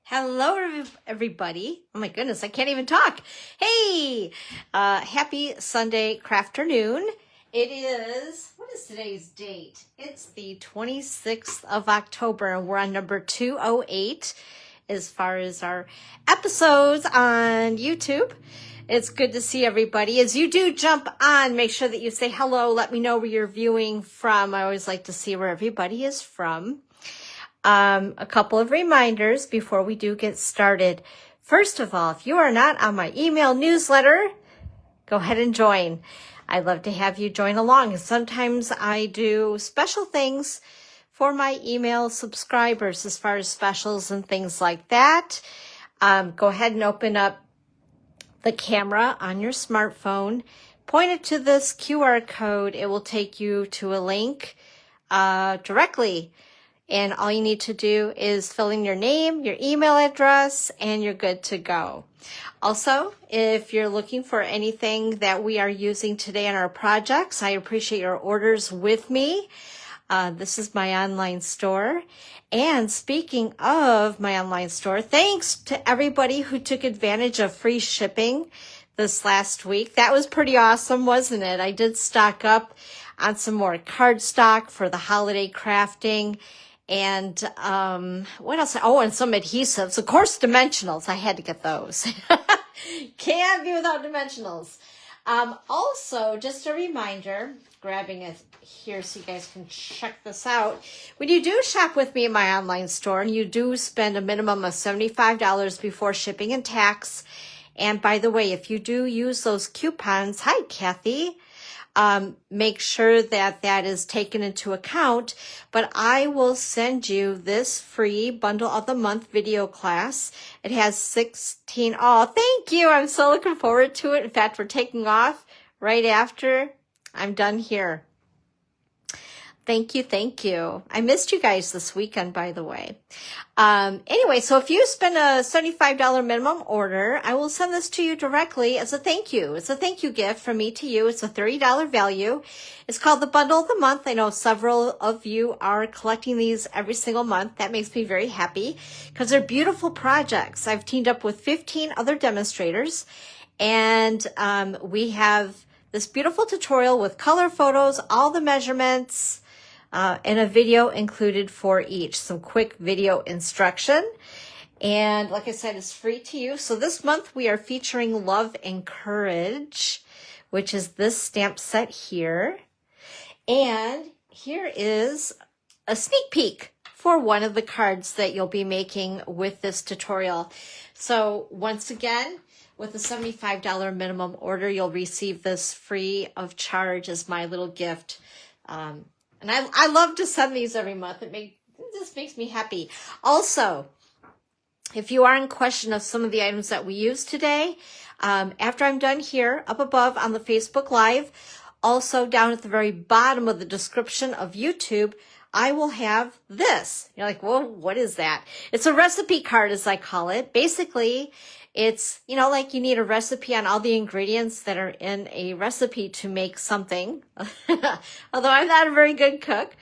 Hello, everybody. Oh my goodness, I can't even talk. Hey, happy Sunday crafternoon. It is, what is today's date? It's the 26th of October, and we're on number 208 as far as our episodes on YouTube. It's good to see everybody. As you do jump on, make sure that you say hello. Let me know where you're viewing from. I always like to see where everybody is from. A couple of reminders before we do get started. First of all, if you are not on my email newsletter, go ahead and join. I'd love to have you join along. Sometimes I do special things for my email subscribers as far as specials and things like that. Go ahead and open up the camera on your smartphone. Point it to this QR code. It will take you to a link directly. And all you need to do is fill in your name, your email address, and you're good to go. Also, if you're looking for anything that we are using today in our projects, I appreciate your orders with me. This is my online store. And speaking of my online store, thanks to everybody who took advantage of free shipping this last week. That was pretty awesome, wasn't it? I did stock up on some more cardstock for the holiday crafting. And what else? Oh, and some adhesives. Of course, dimensionals. I had to get those. Can't be without dimensionals. Also, just a reminder, grabbing it here so you guys can check this out. When you do shop with me in my online store, and you do spend a minimum of $75 before shipping and tax. And by the way, if you do use those coupons, hi, Kathy. Make sure that that is taken into account, but I will send you this free bundle of the month video class. It has 16, oh, thank you. I'm so looking forward to it. In fact, we're taking off right after I'm done here. Thank you. Thank you. I missed you guys this weekend, by the way. Anyway, so if you spend a $75 minimum order, I will send this to you directly as a thank you. It's a thank you gift from me to you. It's a $30 value. It's called the Bundle of the Month. I know several of you are collecting these every single month. That makes me very happy because they're beautiful projects. I've teamed up with 15 other demonstrators, and we have this beautiful tutorial with color photos, all the measurements, and a video included for each. Some quick video instruction. And like I said, it's free to you. So this month we are featuring Love and Courage, which is this stamp set here. And here is a sneak peek for one of the cards that you'll be making with this tutorial. So once again, with a $75 minimum order, you'll receive this free of charge as my little gift. And I love to send these every month. It just makes me happy. Also, if you are in question of some of the items that we use today, after I'm done here, up above on the Facebook Live, also down at the very bottom of the description of YouTube, I will have this. You're like, well, what is that? It's a recipe card, as I call it. Basically, it's, like you need a recipe on all the ingredients that are in a recipe to make something. Although I'm not a very good cook.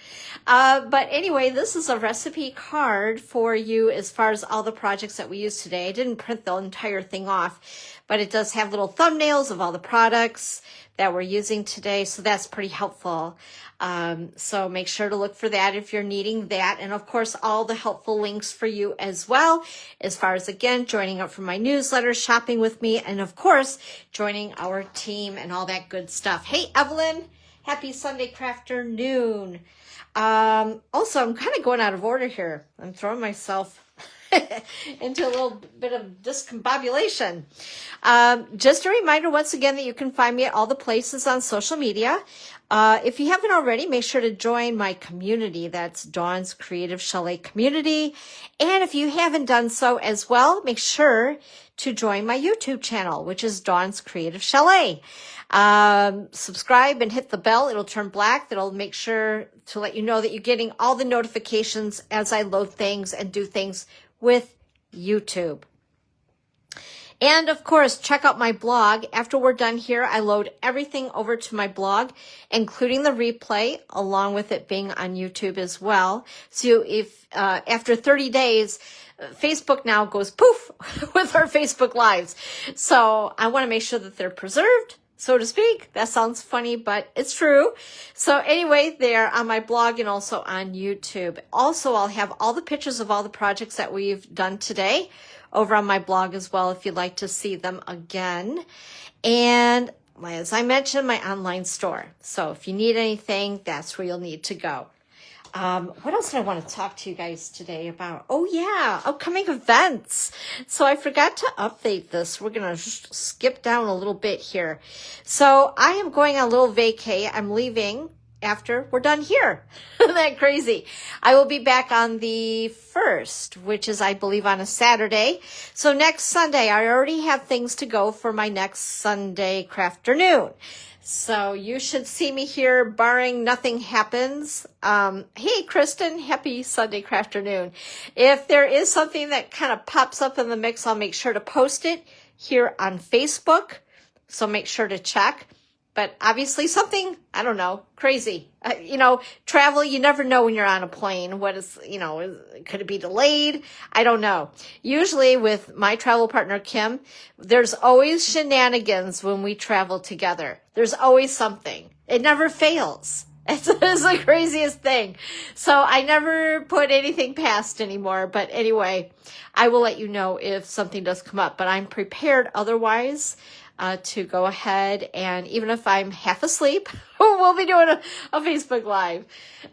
But anyway, this is a recipe card for you as far as all the projects that we use today. I didn't print the entire thing off, but it does have little thumbnails of all the products that we're using today. So that's pretty helpful. So make sure to look for that if you're needing that. And of course, all the helpful links for you as well, as far as, again, joining up for my newsletter, shopping with me, and of course, joining our team and all that good stuff. Hey, Evelyn, happy Sunday crafternoon. Also, I'm kind of going out of order here. I'm throwing myself into a little bit of discombobulation. Just a reminder once again that you can find me at all the places on social media. If you haven't already, make sure to join my community. That's Dawn's Creative Chalet community. And if you haven't done so as well, make sure to join my YouTube channel, which is Dawn's Creative Chalet. Subscribe and hit the bell. It'll turn black. That'll make sure to let you know that you're getting all the notifications as I load things and do things with YouTube. And of course, check out my blog. After we're done here, I load everything over to my blog, including the replay, along with it being on YouTube as well. So if after 30 days, Facebook now goes poof with our Facebook Lives. So I want to make sure that they're preserved, so to speak. That sounds funny, but it's true. So anyway, they're on my blog and also on YouTube. Also, I'll have all the pictures of all the projects that we've done today over on my blog as well, if you'd like to see them again. And as I mentioned, my online store. So if you need anything, that's where you'll need to go. What else did I want to talk to you guys today about? Oh yeah, upcoming events. So I forgot to update this. We're going to skip down a little bit here. So I am going on a little vacay. I'm leaving after we're done here. Isn't that crazy? I will be back on the 1st, which is, I believe, on a Saturday. So next Sunday, I already have things to go for my next Sunday crafternoon. So you should see me here, barring nothing happens. Hey, Kristen, happy Sunday crafternoon. If there is something that kind of pops up in the mix, I'll make sure to post it here on Facebook. So make sure to check. But obviously something, I don't know, crazy. Travel, you never know when you're on a plane. What is, could it be delayed? I don't know. Usually with my travel partner, Kim, there's always shenanigans when we travel together. There's always something. It never fails. It's the craziest thing. So I never put anything past anymore. But anyway, I will let you know if something does come up. But I'm prepared otherwise to go ahead, and even if I'm half asleep, we'll be doing a Facebook Live.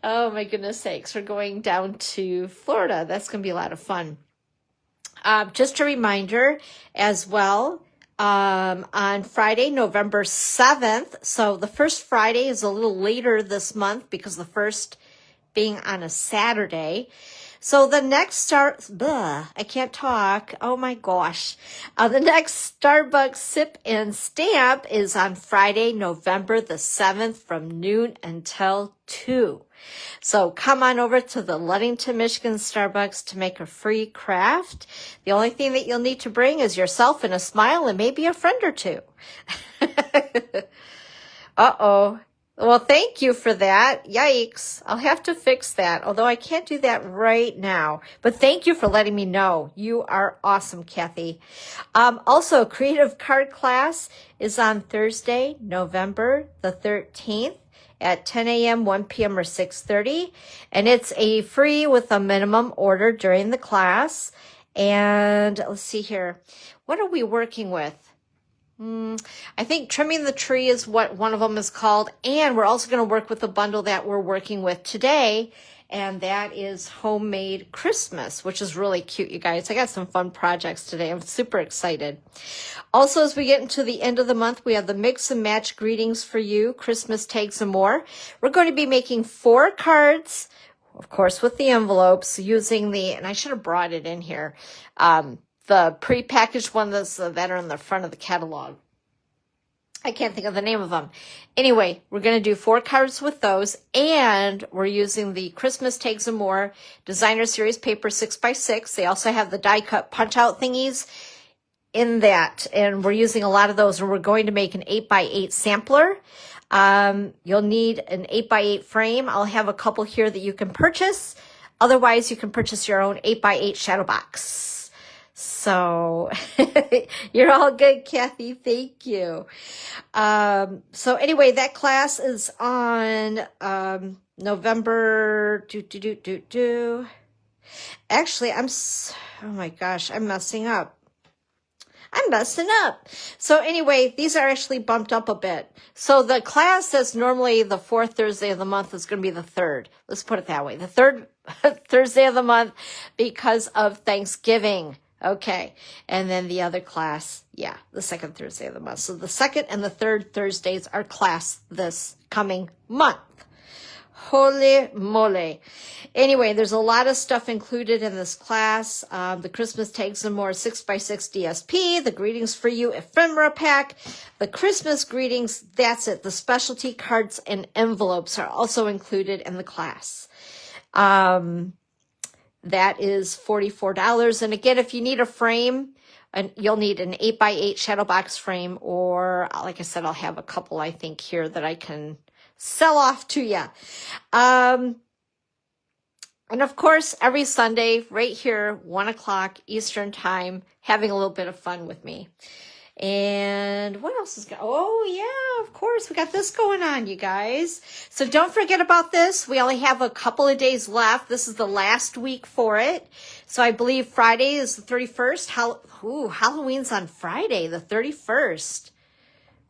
Oh my goodness sakes, we're going down to Florida. That's going to be a lot of fun. Just a reminder as well, on Friday, November 7th, so the first Friday is a little later this month because the first being on a Saturday. So the next I can't talk. Oh my gosh. The next Starbucks Sip and Stamp is on Friday, November the 7th from noon until 2. So come on over to the Ludington, Michigan Starbucks to make a free craft. The only thing that you'll need to bring is yourself and a smile and maybe a friend or two. Uh-oh. Well, thank you for that. Yikes. I'll have to fix that, although I can't do that right now. But thank you for letting me know. You are awesome, Kathy. Also, Creative Card Class is on Thursday, November the 13th at 10 a.m., 1 p.m., or 6:30. And it's a free with a minimum order during the class. And let's see here. What are we working with? I think Trimming the Tree is what one of them is called. And we're also going to work with the bundle that we're working with today. And that is Homemade Christmas, which is really cute, you guys. I got some fun projects today. I'm super excited. Also, as we get into the end of the month, we have the Mix and Match Greetings for You, Christmas Tags and More. We're going to be making 4 cards, of course, with the envelopes using and I should have brought it in here, the prepackaged one that are in the front of the catalog. I can't think of the name of them. Anyway, we're going to do 4 cards with those, and we're using the Christmas Tags and More Designer Series paper 6x6. They also have the die cut punch out thingies in that, and we're using a lot of those, and we're going to make an 8x8 sampler. You'll need an 8x8 frame. I'll have a couple here that you can purchase. Otherwise, you can purchase your own 8x8 shadow box. So you're all good, Kathy. Thank you. So anyway, that class is on November. Actually, oh my gosh, I'm messing up. So anyway, these are actually bumped up a bit. So the class that's normally the 4th Thursday of the month is going to be the 3rd. Let's put it that way. The 3rd Thursday of the month because of Thanksgiving. Okay. And then the other class, the 2nd Thursday of the month. So the 2nd and the 3rd Thursdays are class this coming month. Holy moly. Anyway, there's a lot of stuff included in this class. The Christmas Tags and More 6x6 DSP, the Greetings for You ephemera pack, the Christmas greetings, that's it. The specialty cards and envelopes are also included in the class. That is $44. And again, if you need a frame, and you'll need an 8x8 shadow box frame, or like I said, I'll have a couple, I think, here that I can sell off to you. And of course, every Sunday, right here, 1 o'clock Eastern time, having a little bit of fun with me. And what else is going on? Oh, yeah, of course. We got this going on, you guys. So don't forget about this. We only have a couple of days left. This is the last week for it. So I believe Friday is the 31st. Halloween's on Friday, the 31st.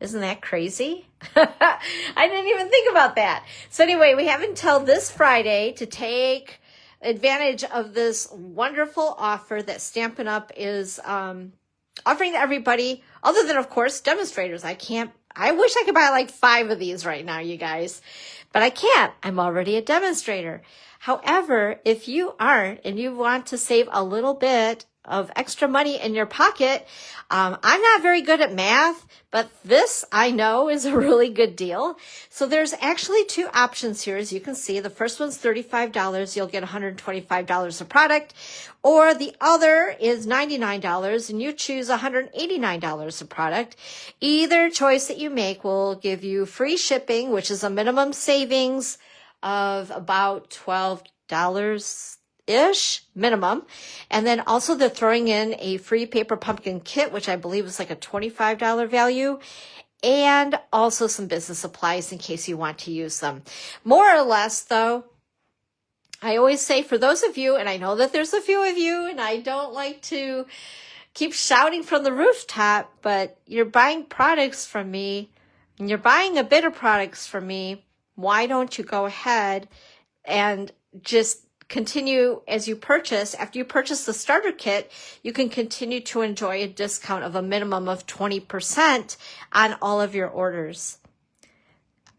Isn't that crazy? I didn't even think about that. So anyway, we have until this Friday to take advantage of this wonderful offer that Stampin' Up! Is offering to everybody, other than, of course, demonstrators. I wish I could buy like 5 of these right now, you guys, but I can't. I'm already a demonstrator. However, if you aren't and you want to save a little bit of extra money in your pocket, I'm not very good at math, but this I know is a really good deal. So there's actually 2 options here, as you can see. The first one's $35. You'll get $125 a product, or the other is $99 and you choose $189 a product. Either choice that you make will give you free shipping, which is a minimum savings of about $12-ish minimum. And then also they're throwing in a free paper pumpkin kit, which I believe is like a $25 value, and also some business supplies in case you want to use them. More or less, though, I always say, for those of you, and I know that there's a few of you, and I don't like to keep shouting from the rooftop, but you're buying products from me, and you're buying a bit of products from me. Why don't you go ahead and just continue as you purchase? After you purchase the starter kit, you can continue to enjoy a discount of a minimum of 20% on all of your orders.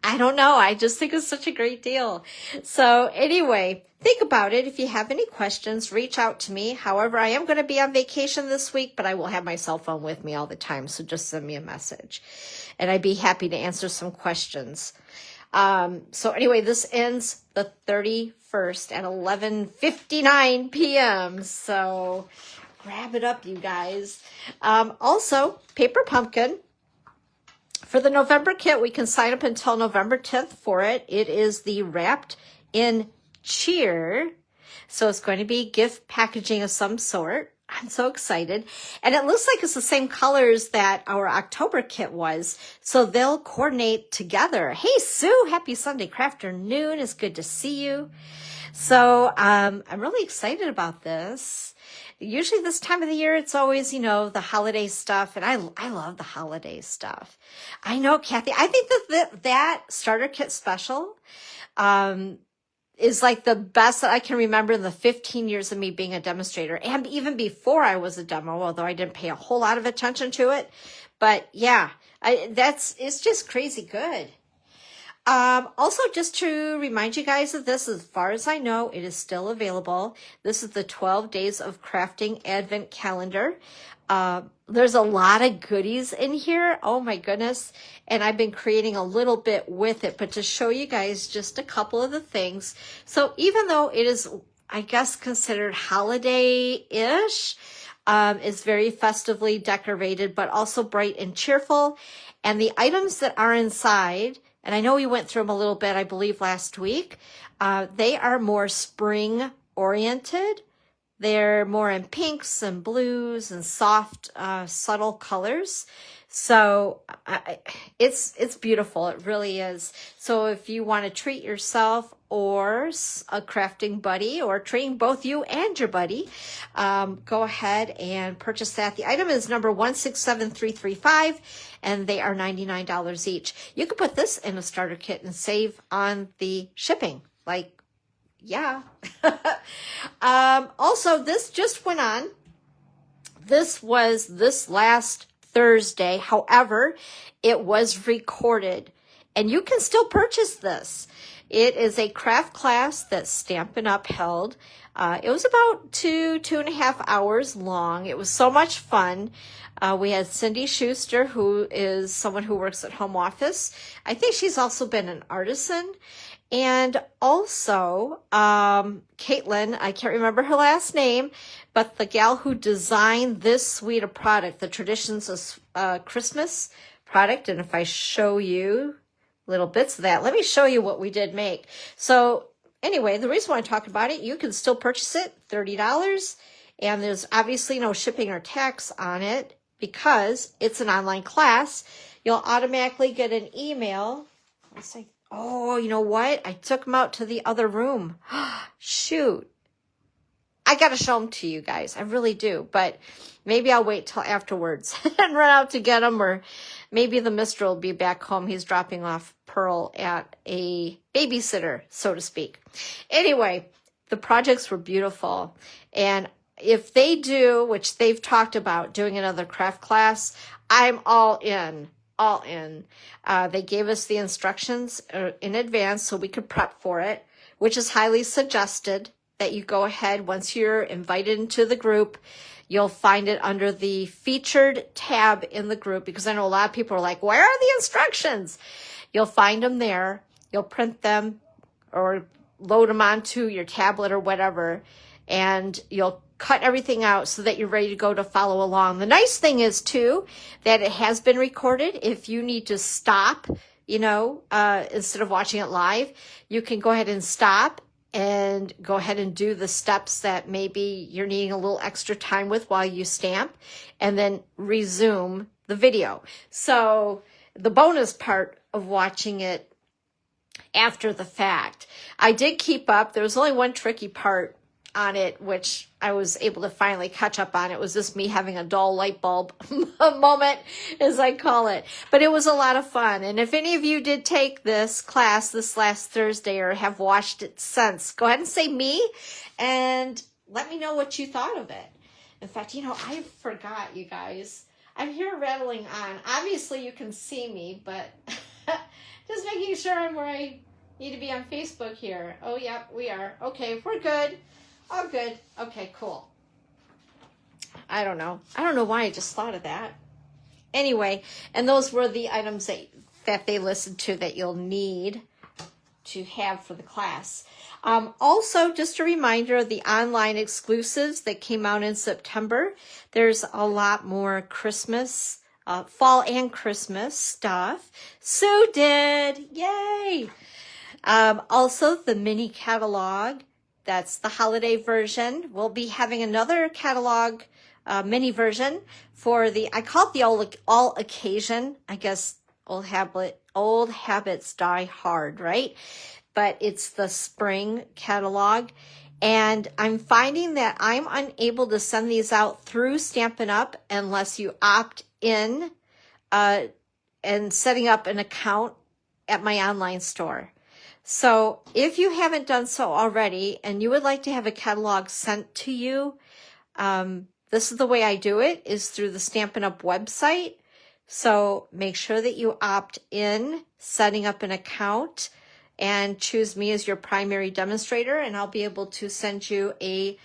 I don't know. I just think it's such a great deal. So anyway, think about it. If you have any questions, reach out to me. However, I am going to be on vacation this week, but I will have my cell phone with me all the time. So just send me a message and I'd be happy to answer some questions. So anyway, this ends the 31st at 11:59 p.m. So grab it up, you guys. Also, Paper Pumpkin. For the November kit, we can sign up until November 10th for it. It is the Wrapped in Cheer. So it's going to be gift packaging of some sort. I'm so excited. And it looks like it's the same colors that our October kit was. So they'll coordinate together. Hey, Sue, happy Sunday craft afternoon. It's good to see you. So I'm really excited about this. Usually this time of the year, it's always, the holiday stuff. And I love the holiday stuff. I know, Kathy, I think that starter kit special is like the best that I can remember in the 15 years of me being a demonstrator, and even before I was a demo, although I didn't pay a whole lot of attention to it. But yeah, it's just crazy good. Also, just to remind you guys of this, as far as I know, it is still available. This is the 12 Days of Crafting Advent Calendar. There's a lot of goodies in here. Oh my goodness. And I've been creating a little bit with it, but to show you guys just a couple of the things. So even though it is, I guess, considered holiday-ish, it's very festively decorated, but also bright and cheerful. And the items that are inside, and I know we went through them a little bit, I believe, last week, they are more spring-oriented. They're more in pinks and blues and soft, subtle colors. So it's beautiful. It really is. So if you want to treat yourself or a crafting buddy, or treating both you and your buddy, go ahead and purchase that. The item is number 167335, and they are $99 each. You can put this in a starter kit and save on the shipping. Yeah. Also, this just went on. This was this last Thursday. However, it was recorded, and you can still purchase this. It is a craft class that Stampin' Up! Held. It was about 2.5 hours long. It was so much fun. We had Cindy Schuster, who is someone who works at home office. I think she's also been an artisan. And also, Caitlin, I can't remember her last name, but the gal who designed this suite of product, the Traditions of Christmas product. And if I show you little bits of that, let me show you what we did make. So anyway, the reason why I'm talking about it, you can still purchase it, $30. And there's obviously no shipping or tax on it because it's an online class. You'll automatically get an email. Let's say, oh, you know what? I took them out to the other room. Shoot. I got to show them to you guys. I really do. But maybe I'll wait till afterwards and run out to get them. Or maybe the mister will be back home. He's dropping off Pearl at a babysitter, so to speak. Anyway, the projects were beautiful. And if they do, which they've talked about, doing another craft class, I'm all in. All in. They gave us the instructions in advance so we could prep for it, which is highly suggested that you go ahead. Once you're invited into the group, you'll find it under the featured tab in the group, because I know a lot of people are like, where are the instructions? You'll find them there. You'll print them or load them onto your tablet or whatever, and you'll cut everything out so that you're ready to go to follow along. The nice thing is, too, that it has been recorded. If you need to stop, instead of watching it live, you can go ahead and stop and go ahead and do the steps that maybe you're needing a little extra time with while you stamp, and then resume the video. So the bonus part of watching it after the fact, I did keep up. There was only one tricky part on it, which I was able to finally catch up on. It was just me having a dull light bulb moment, as I call it. But it was a lot of fun. And if any of you did take this class this last Thursday or have watched it since, go ahead and say me and let me know what you thought of it. In fact, I forgot, you guys. I'm here rattling on. Obviously, you can see me, but just making sure I'm where I need to be on Facebook here. Oh, yeah, we are. Okay, we're good. Oh, good. Okay, cool. I don't know why I just thought of that. Anyway, and those were the items that they listed to that you'll need to have for the class. Also, just a reminder of the online exclusives that came out in September. There's a lot more Christmas, fall and Christmas stuff. Sue did. Yay! Also, the mini catalog. That's the holiday version. We'll be having another catalog mini version for I call it the all occasion. I guess old habits die hard, right? But it's the spring catalog. And I'm finding that I'm unable to send these out through Stampin' Up! Unless you opt in and setting up an account at my online store. So if you haven't done so already and you would like to have a catalog sent to you, this is the way I do it, is through the Stampin' Up! Website. So make sure that you opt in, setting up an account, and choose me as your primary demonstrator, and I'll be able to send you a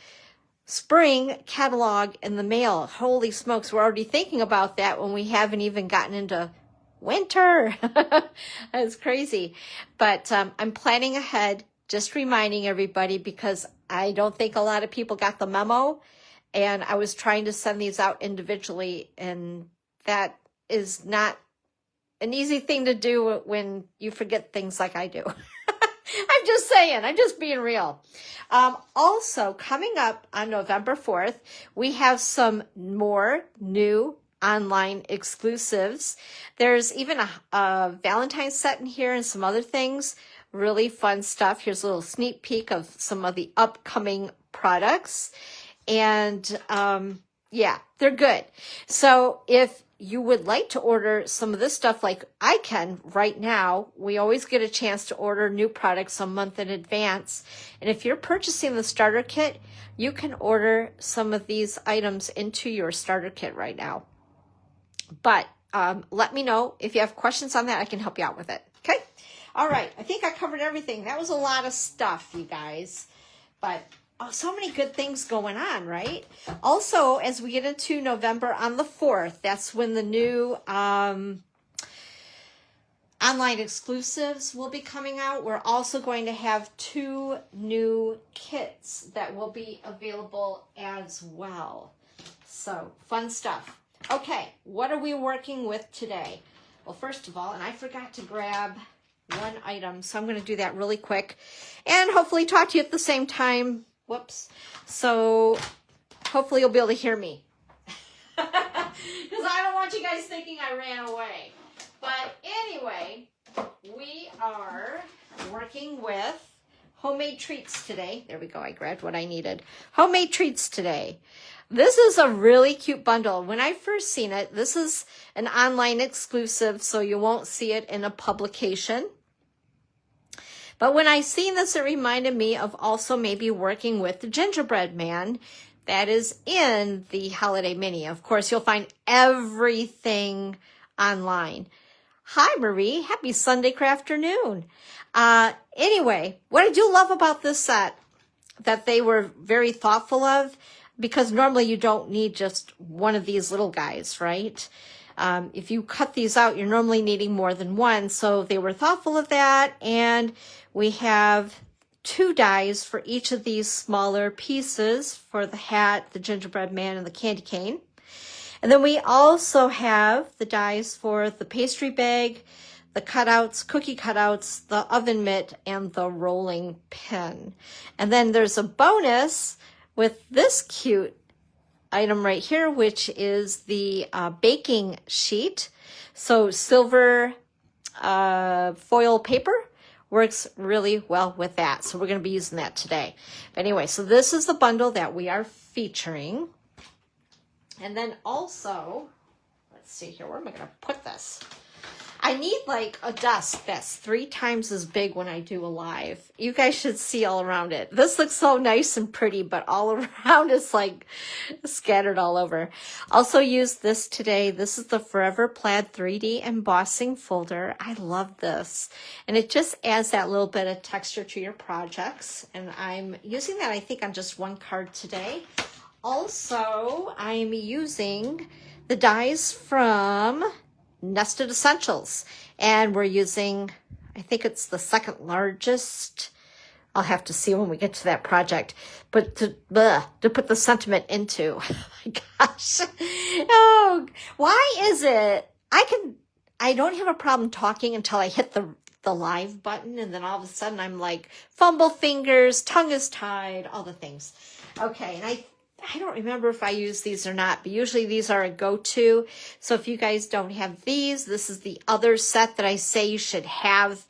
spring catalog in the mail. Holy smokes, we're already thinking about that when we haven't even gotten into winter. That's crazy. But I'm planning ahead, just reminding everybody, because I don't think a lot of people got the memo, and I was trying to send these out individually, and that is not an easy thing to do when you forget things like I do. I'm just saying, I'm just being real. Also, coming up on November 4th, we have some more new online exclusives. There's even a Valentine's set in here and some other things. Really fun stuff. Here's a little sneak peek of some of the upcoming products. And yeah, they're good. So if you would like to order some of this stuff like I can right now, we always get a chance to order new products a month in advance. And if you're purchasing the starter kit, you can order some of these items into your starter kit right now. But let me know if you have questions on that. I can help you out with it. Okay? All right. I think I covered everything. That was a lot of stuff, you guys. But so many good things going on, right? Also, as we get into November on the 4th, that's when the new online exclusives will be coming out. We're also going to have 2 new kits that will be available as well. So, fun stuff. Okay, what are we working with today? Well, first of all, and I forgot to grab one item, so I'm going to do that really quick and hopefully talk to you at the same time. Whoops. So, hopefully you'll be able to hear me. Because I don't want you guys thinking I ran away. But anyway, we are working with homemade treats today. There we go. I grabbed what I needed. Homemade treats today. This is a really cute bundle. When I first seen it, this is an online exclusive, so you won't see it in a publication. But when I seen this, it reminded me of also maybe working with the Gingerbread Man that is in the Holiday Mini. Of course, you'll find everything online. Hi, Marie. Happy Sunday afternoon. Anyway, what I do love about this set that they were very thoughtful of, because normally you don't need just one of these little guys, right? If you cut these out, you're normally needing more than one. So they were thoughtful of that. And we have 2 dies for each of these smaller pieces for the hat, the gingerbread man, and the candy cane. And then we also have the dies for the pastry bag, the cutouts, cookie cutouts, the oven mitt, and the rolling pin. And then there's a bonus with this cute item right here, which is the baking sheet. So silver foil paper works really well with that. So we're going to be using that today. But anyway, so this is the bundle that we are featuring. And then also, let's see here, where am I going to put this? I need like a desk that's 3 times as big when I do a live. You guys should see all around it. This looks so nice and pretty, but all around it's like scattered all over. Also used this today. This is the Forever Plaid 3D embossing folder. I love this. And it just adds that little bit of texture to your projects. And I'm using that, I think, on just 1 card today. Also, I'm using the dies from Nested Essentials, and we're using, I think it's the 2nd largest. I'll have to see when we get to that project, but to put the sentiment into. Oh my gosh. Oh, why is it I don't have a problem talking until I hit the live button, and then all of a sudden I'm like fumble fingers, tongue is tied, all the things. Okay, and I don't remember if I use these or not, but usually these are a go-to. So if you guys don't have these, this is the other set that I say you should have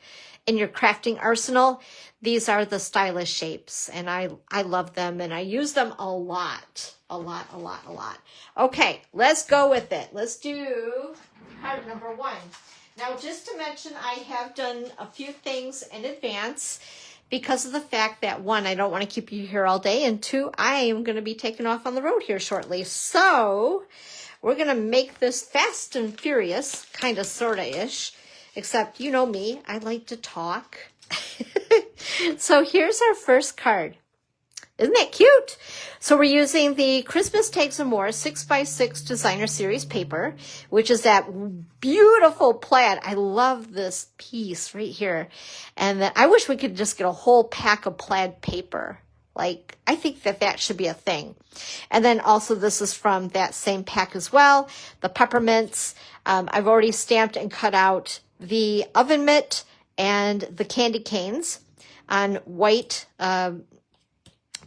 in your crafting arsenal. These are the stylish shapes, and I love them, and I use them a lot. Okay, let's go with it. Let's do card number 1. Now, just to mention, I have done a few things in advance, because of the fact that 1, I don't want to keep you here all day, and 2, I am going to be taking off on the road here shortly. So we're going to make this fast and furious, kind of, sort of-ish, except you know me, I like to talk. So here's our first card. Isn't that cute? So we're using the Christmas Takes and More 6x6 Designer Series paper, which is that beautiful plaid. I love this piece right here. And then I wish we could just get a whole pack of plaid paper. Like, I think that should be a thing. And then also this is from that same pack as well. The peppermints. I've already stamped and cut out the oven mitt and the candy canes on white,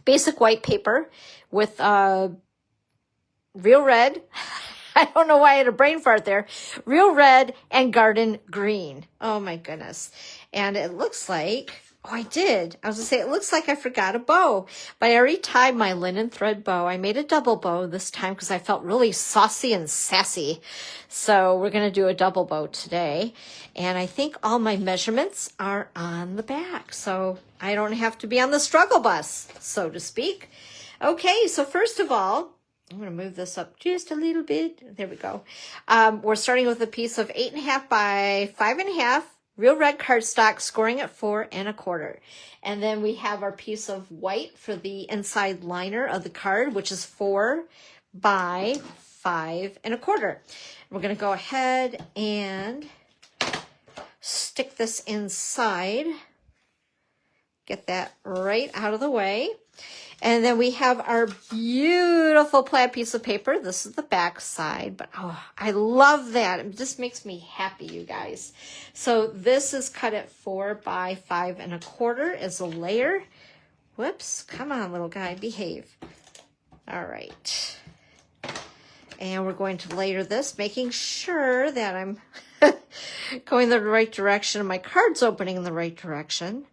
basic white paper with real red. I don't know why I had a brain fart there. Real red and garden green. Oh my goodness. And it looks like, I was going to say, it looks like I forgot a bow, but I already tied my linen thread bow. I made a double bow this time because I felt really saucy and sassy. So we're going to do a double bow today. And I think all my measurements are on the back, so I don't have to be on the struggle bus, so to speak. Okay, so first of all, I'm going to move this up just a little bit. There we go. We're starting with a piece of 8.5 by 5.5 real red cardstock, scoring at 4 1/4. And then we have our piece of white for the inside liner of the card, which is 4 by 5 1/4. We're going to go ahead and stick this inside. Get that right out of the way. And then we have our beautiful plaid piece of paper. This is the back side, but oh, I love that. It just makes me happy, you guys. So this is cut at 4 by 5 1/4 as a layer. Whoops, come on, little guy, behave. All right. And we're going to layer this, making sure that I'm going the right direction and my card's opening in the right direction.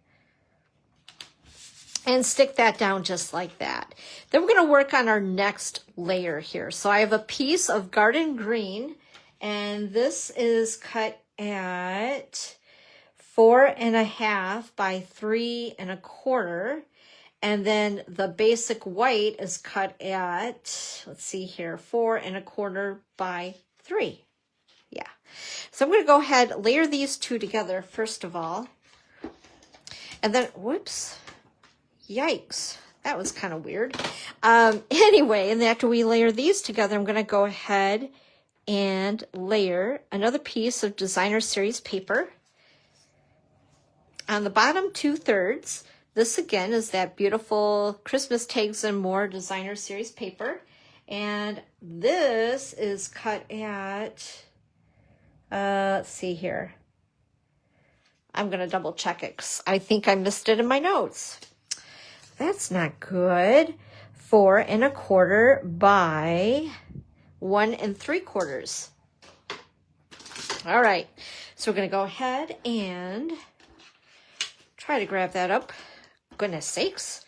And stick that down just like that. Then we're going to work on our next layer here. So I have a piece of garden green, and this is cut at 4 1/2 by 3 1/4. And then the basic white is cut at, let's see here, 4 1/4 by 3. Yeah. So I'm going to go ahead, layer these two together first of all. And then, whoops. Yikes, that was kind of weird. Anyway, and after we layer these together, I'm going to go ahead and layer another piece of Designer Series paper. On the bottom 2/3, this again is that beautiful Christmas Tags and More Designer Series paper. And this is cut at, let's see here. I'm going to double check it because I think I missed it in my notes. That's not good. 4 1/4 by 1 3/4. All right, so we're going to go ahead and try to grab that up. Goodness sakes.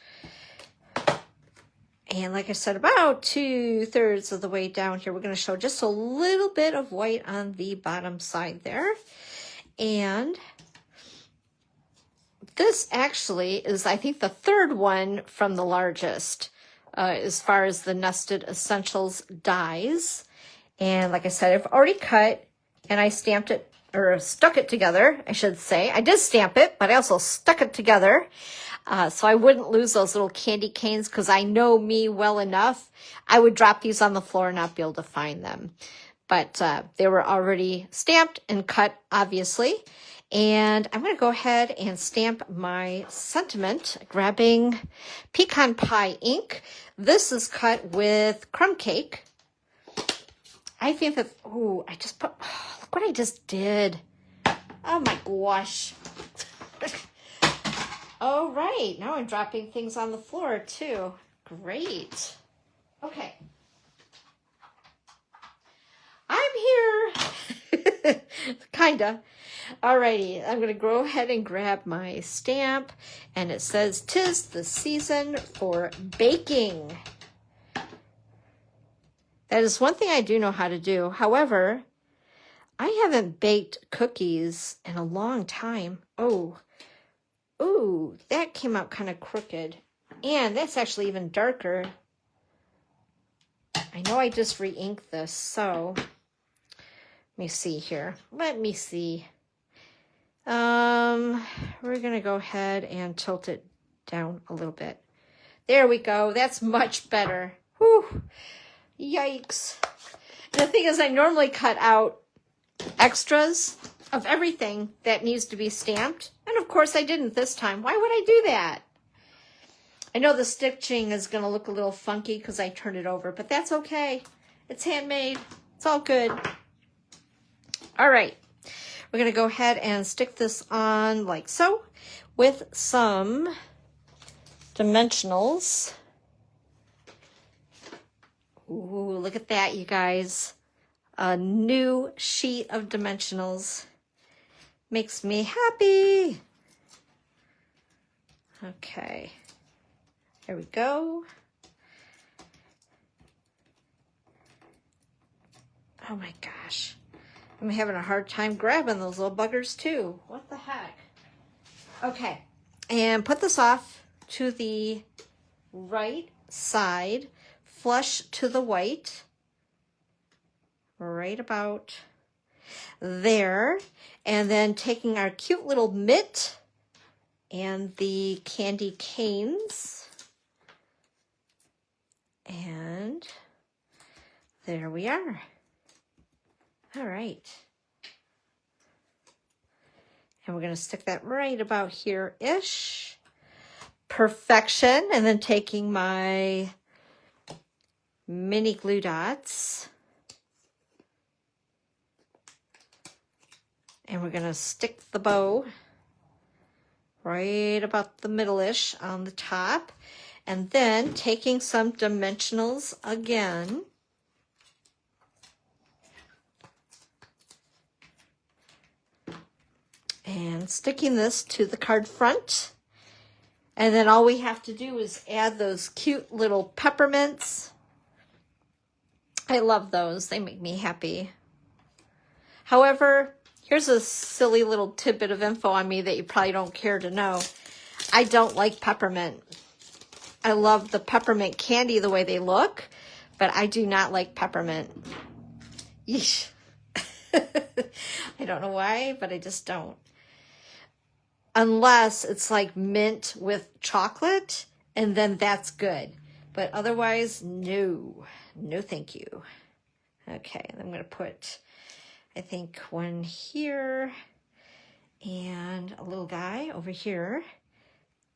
And like I said, about 2/3 of the way down here, we're going to show just a little bit of white on the bottom side there. And this actually is, I think, the third one from the largest as far as the Nested Essentials dies. And like I said, I've already cut and I stamped it, or stuck it together, I should say. I did stamp it, but I also stuck it together so I wouldn't lose those little candy canes, because I know me well enough. I would drop these on the floor and not be able to find them. But they were already stamped and cut, obviously. And I'm going to go ahead and stamp my sentiment, grabbing Pecan Pie ink. This is cut with crumb cake. I think that, oh, I just put, oh, look what I just did. Oh my gosh. All right, now I'm dropping things on the floor too. Great. Okay. I'm here. Kinda. Alrighty, I'm going to go ahead and grab my stamp, and it says, "'Tis the season for baking." That is one thing I do know how to do. However, I haven't baked cookies in a long time. Oh, ooh, that came out kind of crooked. And that's actually even darker. I know I just re-inked this, so let me see here. Let me see. We're going to go ahead and tilt it down a little bit. There we go. That's much better. Whew. Yikes. And the thing is, I normally cut out extras of everything that needs to be stamped. And of course I didn't this time. Why would I do that? I know the stitching is going to look a little funky because I turned it over, but that's okay. It's handmade. It's all good. All right. We're going to go ahead and stick this on like so with some dimensionals. Ooh, look at that, you guys. A new sheet of dimensionals. Makes me happy. Okay. There we go. Oh my gosh. I'm having a hard time grabbing those little buggers too. What the heck? Okay. And put this off to the right side, flush to the white. Right about there. And then taking our cute little mitt and the candy canes. And there we are. All right. And we're going to stick that right about here-ish. Perfection. And then taking my mini glue dots. And we're going to stick the bow right about the middle-ish on the top. And then taking some dimensionals again. And sticking this to the card front. And then all we have to do is add those cute little peppermints. I love those. They make me happy. However, here's a silly little tidbit of info on me that you probably don't care to know. I don't like peppermint. I love the peppermint candy the way they look, but I do not like peppermint. Yeesh. I don't know why, but I just don't. Unless it's like mint with chocolate, and then that's good. But otherwise, no. No thank you. Okay, and I'm going to put, I think, one here, and a little guy over here,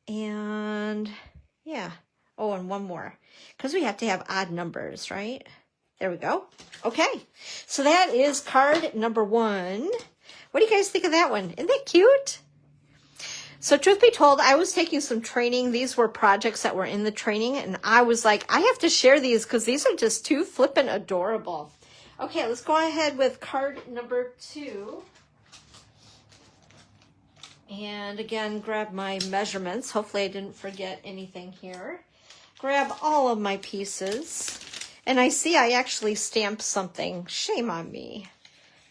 and yeah. Oh, and one more, because we have to have odd numbers, right? There we go. Okay, so that is card number 1. What do you guys think of that one? Isn't that cute? So truth be told, I was taking some training. These were projects that were in the training, and I was like, I have to share these because these are just too flippin' adorable. Okay, let's go ahead with card number 2. And again, grab my measurements. Hopefully I didn't forget anything here. Grab all of my pieces. And I see I actually stamped something. Shame on me.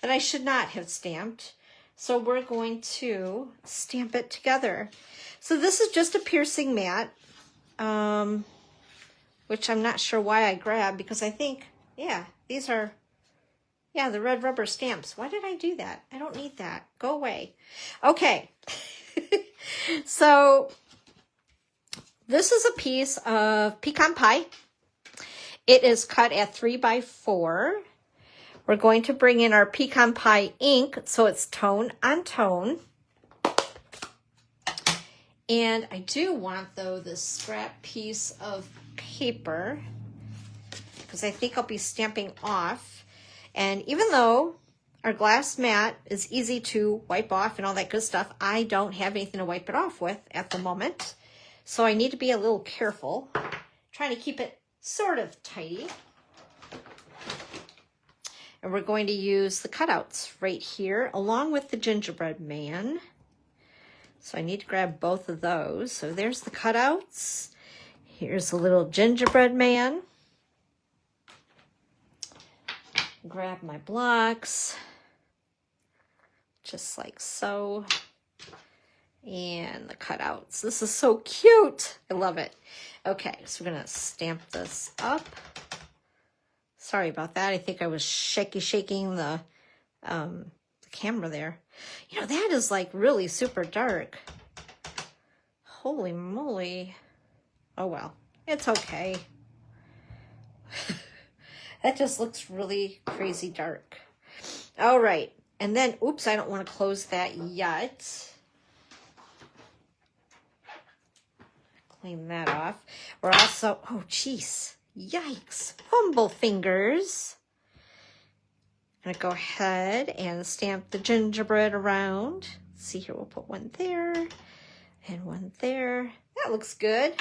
That I should not have stamped. So we're going to stamp it together. So this is just a piercing mat, which I'm not sure why I grabbed, because I think, yeah, these are, yeah, the red rubber stamps. Why did I do that? I don't need that. Go away. Okay. So this is a piece of pecan pie. It is cut at 3 by 4. We're going to bring in our pecan pie ink, so it's tone on tone. And I do want, though, this scrap piece of paper, because I think I'll be stamping off. And even though our glass mat is easy to wipe off and all that good stuff, I don't have anything to wipe it off with at the moment. So I need to be a little careful, trying to keep it sort of tidy. And we're going to use the cutouts right here, along with the gingerbread man. So I need to grab both of those. So there's the cutouts. Here's a little gingerbread man. Grab my blocks, just like so. And the cutouts. This is so cute. I love it. Okay, so we're going to stamp this up. Sorry about that. I think I was shaking the camera there. You know, that is like really super dark. Holy moly. Oh, well, it's okay. That just looks really crazy dark. All right. And then, oops, I don't want to close that yet. Clean that off. We're also, oh, geez. Yikes. Fumble fingers. I'm going to go ahead and stamp the gingerbread around. Let's see here, we'll put one there and one there. That looks good.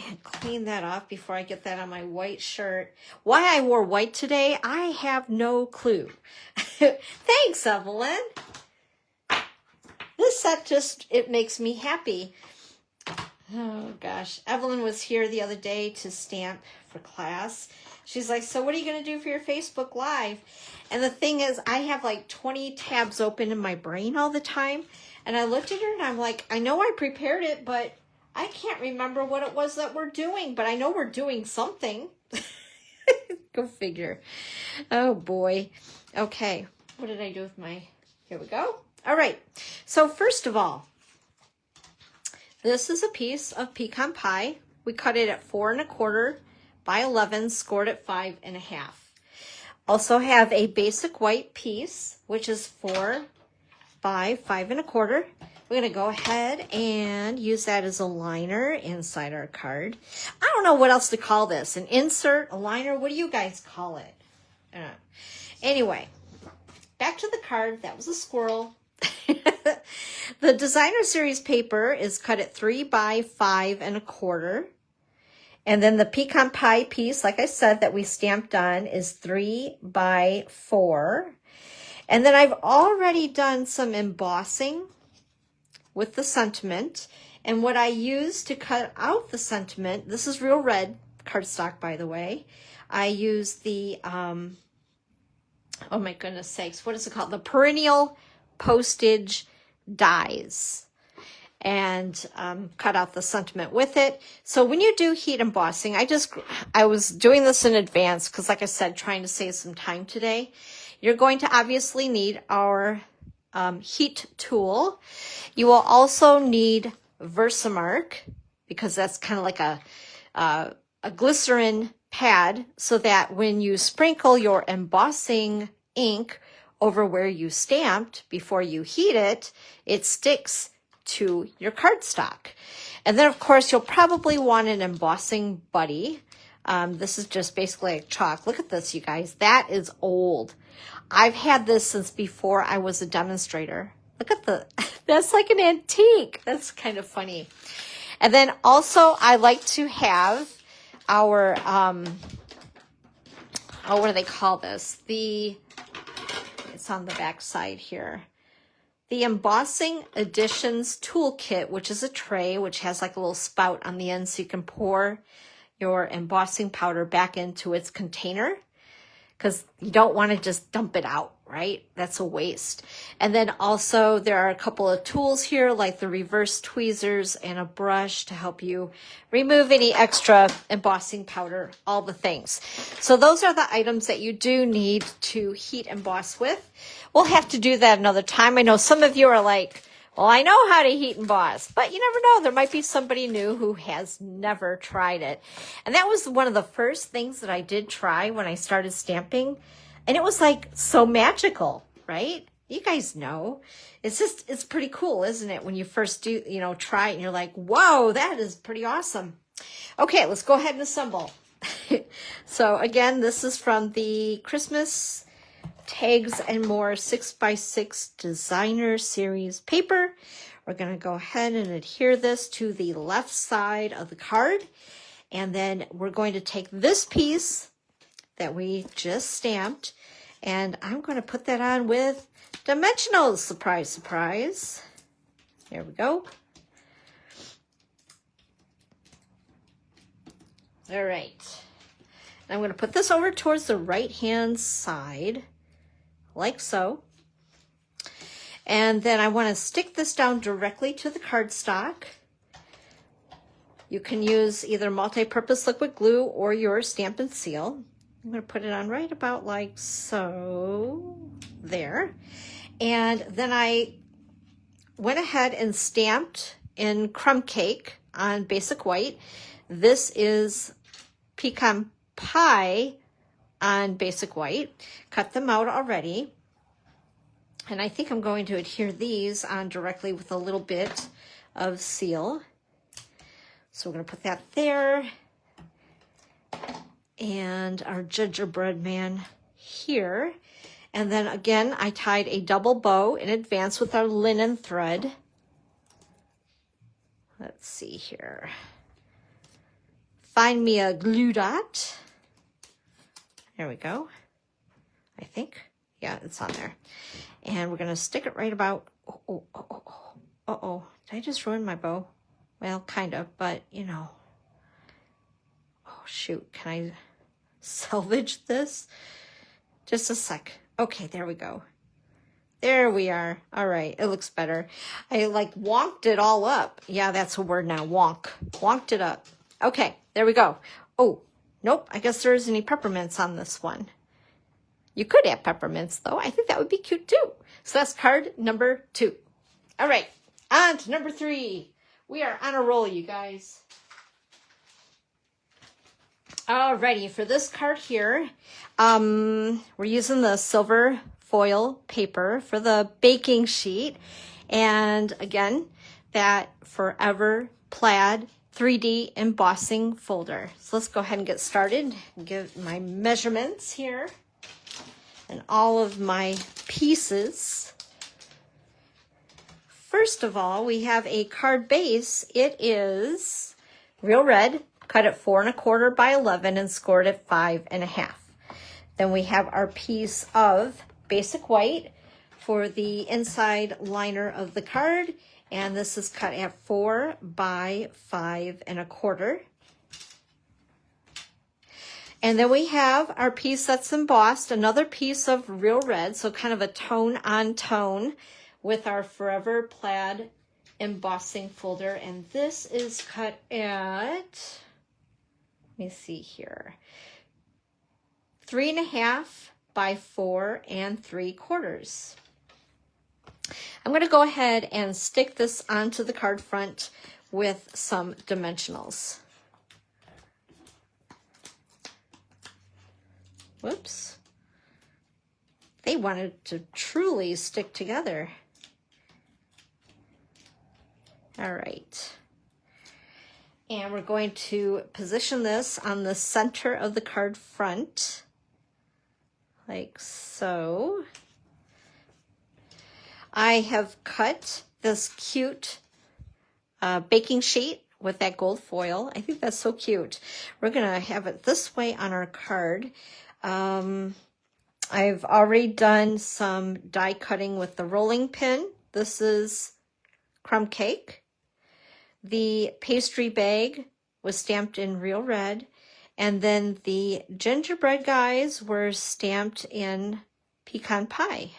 And clean that off before I get that on my white shirt. Why I wore white today, I have no clue. Thanks, Evelyn. This set just, it makes me happy. Oh, gosh. Evelyn was here the other day to stamp for class. She's like, so what are you going to do for your Facebook Live? And the thing is, I have like 20 tabs open in my brain all the time. And I looked at her and I'm like, I know I prepared it, but I can't remember what it was that we're doing. But I know we're doing something. Go figure. Oh, boy. Okay. What did I do with my... Here we go. All right. So first of all, this is a piece of pecan pie. We cut it at 4 1/4 by 11, scored at 5 1/2. Also have a basic white piece, which is 4 by 5 1/4. We're going to go ahead and use that as a liner inside our card. I don't know what else to call this. An insert, a liner, what do you guys call it? Anyway, back to the card. That was a squirrel. The designer series paper is cut at 3 by 5 1/4. And then the pecan pie piece, like I said, that we stamped on is 3 by 4. And then I've already done some embossing with the sentiment. And what I use to cut out the sentiment, this is real red cardstock, by the way. I use the, oh my goodness sakes, what is it called? The perennial postage dies. And cut out the sentiment with it. So when you do heat embossing, I was doing this in advance because, like I said, trying to save some time today. You're going to obviously need our heat tool. You will also need Versamark because that's kind of like a glycerin pad so that when you sprinkle your embossing ink over where you stamped before you heat it, it sticks to your cardstock. And then of course you'll probably want an embossing buddy. This is just basically like chalk. Look at this, you guys. That is old. I've had this since before I was a demonstrator. Look at that's like an antique. That's kind of funny. And then also I like to have our, what do they call this? It's on the back side here. The Embossing Additions Toolkit, which is a tray, which has like a little spout on the end so you can pour your embossing powder back into its container because you don't want to just dump it out, right? That's a waste. And then also there are a couple of tools here like the reverse tweezers and a brush to help you remove any extra embossing powder, all the things. So those are the items that you do need to heat emboss with. We'll have to do that another time. I know some of you are like, well, I know how to heat emboss, but you never know. There might be somebody new who has never tried it. And that was one of the first things that I did try when I started stamping. And it was like so magical, right? You guys know. It's pretty cool, isn't it? When you first do, try it and you're like, whoa, that is pretty awesome. Okay, let's go ahead and assemble. So again, this is from the Christmas Tags and More 6x6 Designer Series paper. We're going to go ahead and adhere this to the left side of the card. And then we're going to take this piece that we just stamped and I'm going to put that on with Dimensionals. Surprise, surprise. There we go. All right. I'm going to put this over towards the right-hand side, like so. And then I want to stick this down directly to the cardstock. You can use either multi-purpose liquid glue or your Stampin' Seal. I'm going to put it on right about like so, there. And then I went ahead and stamped in crumb cake on basic white. This is pecan pie on basic white. Cut them out already. And I think I'm going to adhere these on directly with a little bit of seal. So we're going to put that there. And our gingerbread man here. And then again, I tied a double bow in advance with our linen thread. Let's see here. Find me a glue dot. There we go. I think. Yeah, it's on there. And we're going to stick it right about... Uh-oh. Did I just ruin my bow? Well, kind of, but, Oh, shoot. Can I salvage this? Just a sec. Okay, there we go. There we are. All right, it looks better. I, wonked it all up. Yeah, that's a word now, wonk. Wonked it up. Okay, there we go. Oh, nope. I guess there isn't any peppermints on this one. You could add peppermints, though. I think that would be cute, too. So that's card number 2. All right, on to number 3. We are on a roll, you guys. Alrighty, for this card here, we're using the silver foil paper for the baking sheet. And again, that Forever Plaid 3D embossing folder. So let's go ahead and get started. Give my measurements here and all of my pieces. First of all, we have a card base. It is Real Red, cut at 4 1/4 by 11 and scored at 5 1/2. Then we have our piece of basic white for the inside liner of the card, and this is cut at 4 by 5 1/4. And then we have our piece that's embossed, another piece of Real Red, so kind of a tone on tone with our Forever Plaid embossing folder. And this is cut at, let me see here, 3 1/2 by 4 3/4. I'm going to go ahead and stick this onto the card front with some dimensionals. Whoops. They wanted to truly stick together. All right. And we're going to position this on the center of the card front, like so. I have cut this cute baking sheet with that gold foil. I think that's so cute. We're gonna have it this way on our card. I've already done some die cutting with the rolling pin. This is crumb cake. The pastry bag was stamped in Real Red, and then the gingerbread guys were stamped in pecan pie.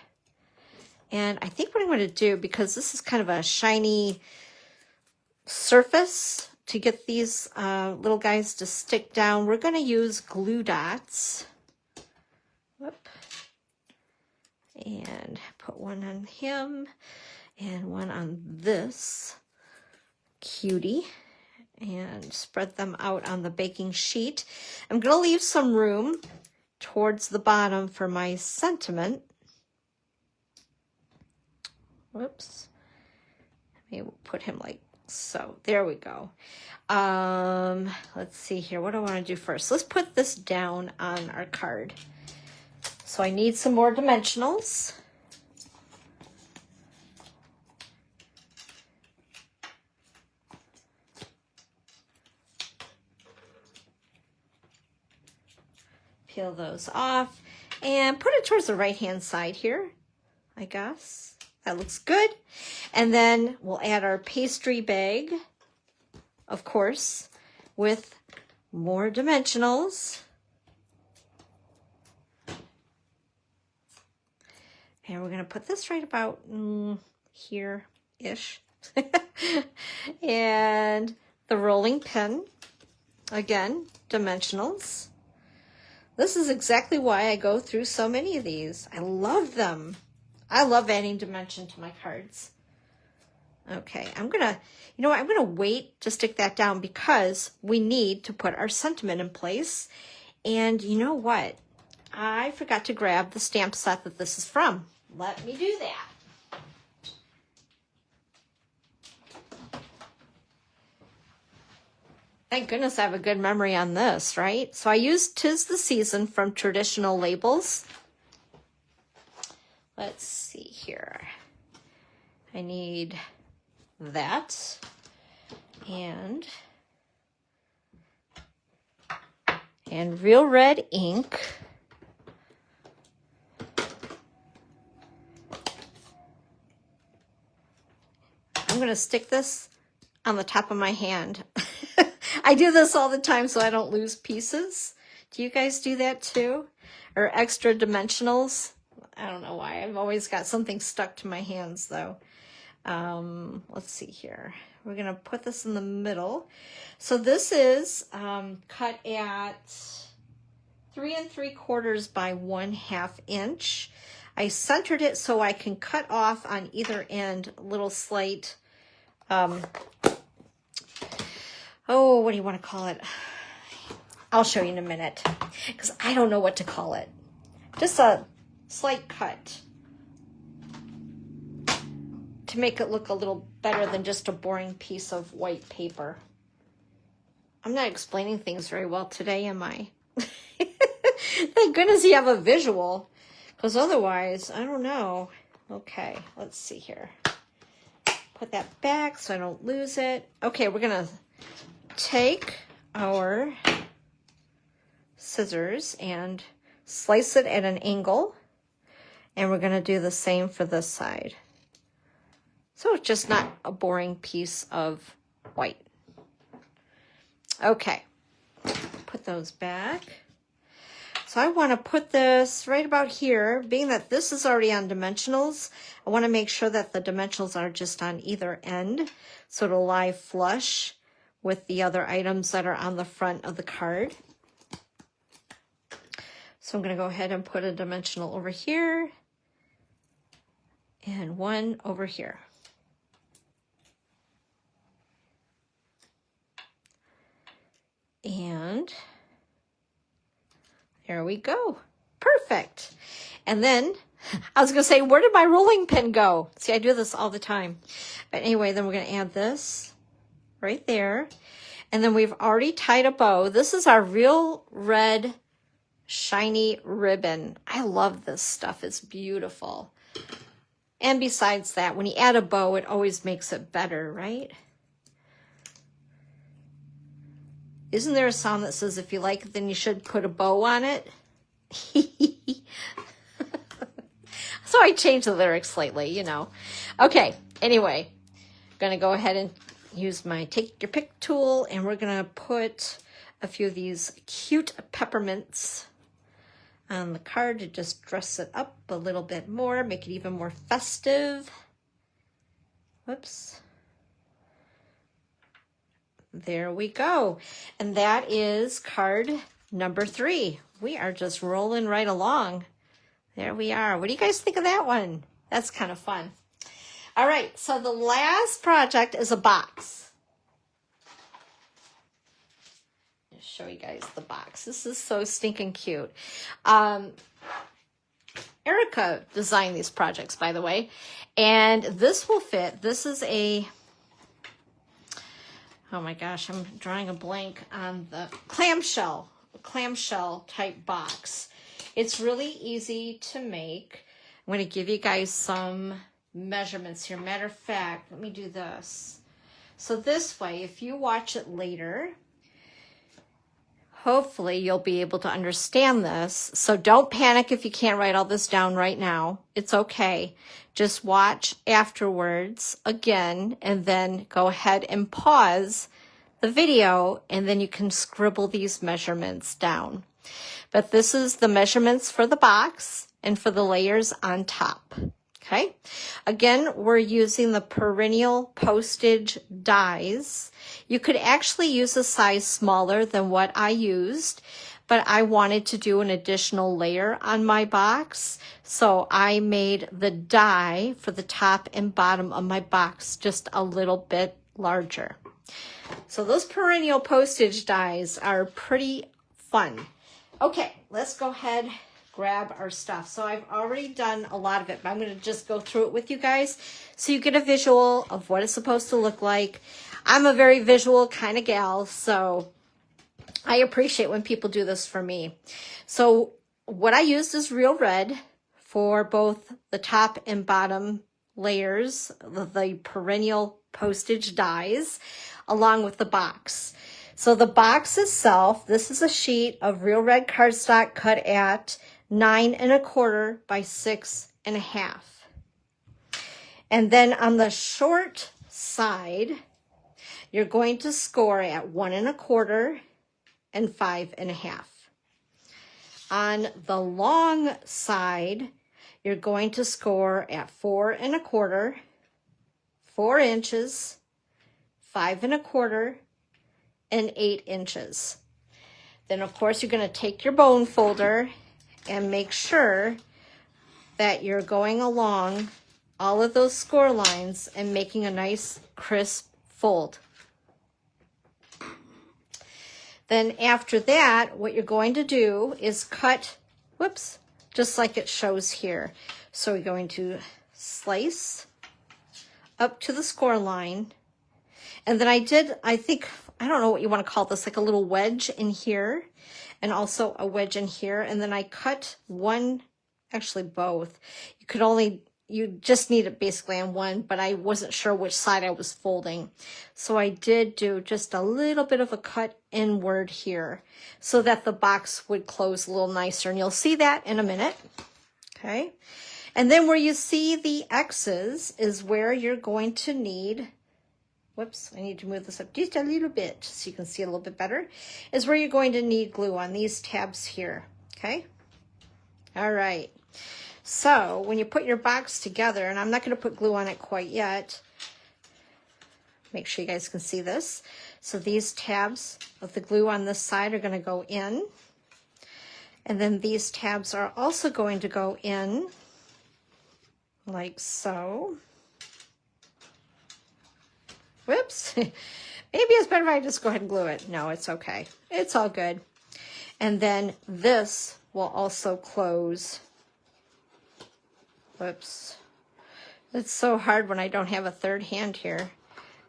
And I think what I'm going to do, because this is kind of a shiny surface to get these little guys to stick down, we're going to use glue dots. Whoop. And put one on him and one on this cutie, and spread them out on the baking sheet. I'm going to leave some room towards the bottom for my sentiment. Whoops. Maybe we'll put him like so. There we go. Let's see here. What do I want to do first? Let's put this down on our card. So I need some more dimensionals. Peel those off and put it towards the right-hand side here, I guess. That looks good. And then we'll add our pastry bag, of course, with more dimensionals. And we're going to put this right about here-ish. And the rolling pin, again, dimensionals. This is exactly why I go through so many of these. I love them. I love adding dimension to my cards. Okay, I'm going to wait to stick that down because we need to put our sentiment in place. And you know what? I forgot to grab the stamp set that this is from. Let me do that. Thank goodness I have a good memory on this, right? So I used 'Tis the Season from Traditional Labels. Let's see here. I need that and Real Red ink. I'm going to stick this on the top of my hand. I do this all the time so I don't lose pieces. Do you guys do that too? Or extra dimensionals? I don't know why. I've always got something stuck to my hands though. Let's see here. We're going to put this in the middle. So this is cut at 3 3/4 by 1/2 inch. I centered it so I can cut off on either end little slight, what do you want to call it? I'll show you in a minute because I don't know what to call it. Just a slight cut to make it look a little better than just a boring piece of white paper. I'm not explaining things very well today, am I? Thank goodness you have a visual, because otherwise, I don't know. Okay, let's see here. Put that back so I don't lose it. Okay, we're going to take our scissors and slice it at an angle, and we're going to do the same for this side. So it's just not a boring piece of white. Okay, put those back. So I want to put this right about here. Being that this is already on dimensionals, I want to make sure that the dimensionals are just on either end, so it'll lie flush with the other items that are on the front of the card. So I'm going to go ahead and put a dimensional over here and one over here. And there we go. Perfect. And then I was going to say, where did my rolling pin go? See, I do this all the time. But anyway, then we're going to add this right there. And then we've already tied a bow. This is our Real Red shiny ribbon. I love this stuff. It's beautiful. And besides that, when you add a bow, it always makes it better, right? Isn't there a song that says, if you like it, then you should put a bow on it? So I changed the lyrics slightly, you know. Okay, anyway, I'm going to go ahead and use my Take Your Pick tool, and we're going to put a few of these cute peppermints on the card to just dress it up a little bit more, make it even more festive. Whoops. There we go. And that is card number 3. We are just rolling right along. There we are. What do you guys think of that one? That's kind of fun. All right, so the last project is a box. I'll show you guys the box. This is so stinking cute. Erica designed these projects, by the way, and this will fit. This is a... Oh my gosh, I'm drawing a blank on the clamshell type box. It's really easy to make. I'm going to give you guys some measurements here. Matter of fact, let me do this. So this way, if you watch it later, hopefully you'll be able to understand this. So don't panic if you can't write all this down right now. It's okay. Just watch afterwards again, and then go ahead and pause the video, and then you can scribble these measurements down. But this is the measurements for the box and for the layers on top. Okay. Again, we're using the perennial postage dies. You could actually use a size smaller than what I used, but I wanted to do an additional layer on my box. So I made the die for the top and bottom of my box just a little bit larger. So those perennial postage dies are pretty fun. Okay, let's go ahead, grab our stuff. So I've already done a lot of it, but I'm going to just go through it with you guys so you get a visual of what it's supposed to look like. I'm a very visual kind of gal, so I appreciate when people do this for me. So what I used is Real Red for both the top and bottom layers, the perennial postage dies, along with the box. So the box itself, this is a sheet of Real Red cardstock cut at 9 1/4 by 6 1/2. And then on the short side, you're going to score at 1 1/4 and 5 1/2. On the long side, you're going to score at 4 1/4, 4 inches, 5 1/4, and 8 inches. Then of course you're going to take your bone folder and make sure that you're going along all of those score lines and making a nice crisp fold. Then after that, what you're going to do is cut, whoops, just like it shows here. So we're going to slice up to the score line. And then I think, I don't know what you want to call this, like a little wedge in here and also a wedge in here. And then I cut one, actually both. You just need it basically on one, but I wasn't sure which side I was folding. So I did do just a little bit of a cut inward here so that the box would close a little nicer. And you'll see that in a minute. Okay. And then where you see the X's is where you're going to need, whoops, I need to move this up just a little bit so you can see a little bit better, is where you're going to need glue on these tabs here. Okay. All right. So when you put your box together, and I'm not going to put glue on it quite yet, make sure you guys can see this. So these tabs of the glue on this side are going to go in. And then these tabs are also going to go in like so. Whoops. Maybe it's better if I just go ahead and glue it. No, it's okay. It's all good. And then this will also close. Whoops. It's so hard when I don't have a third hand here.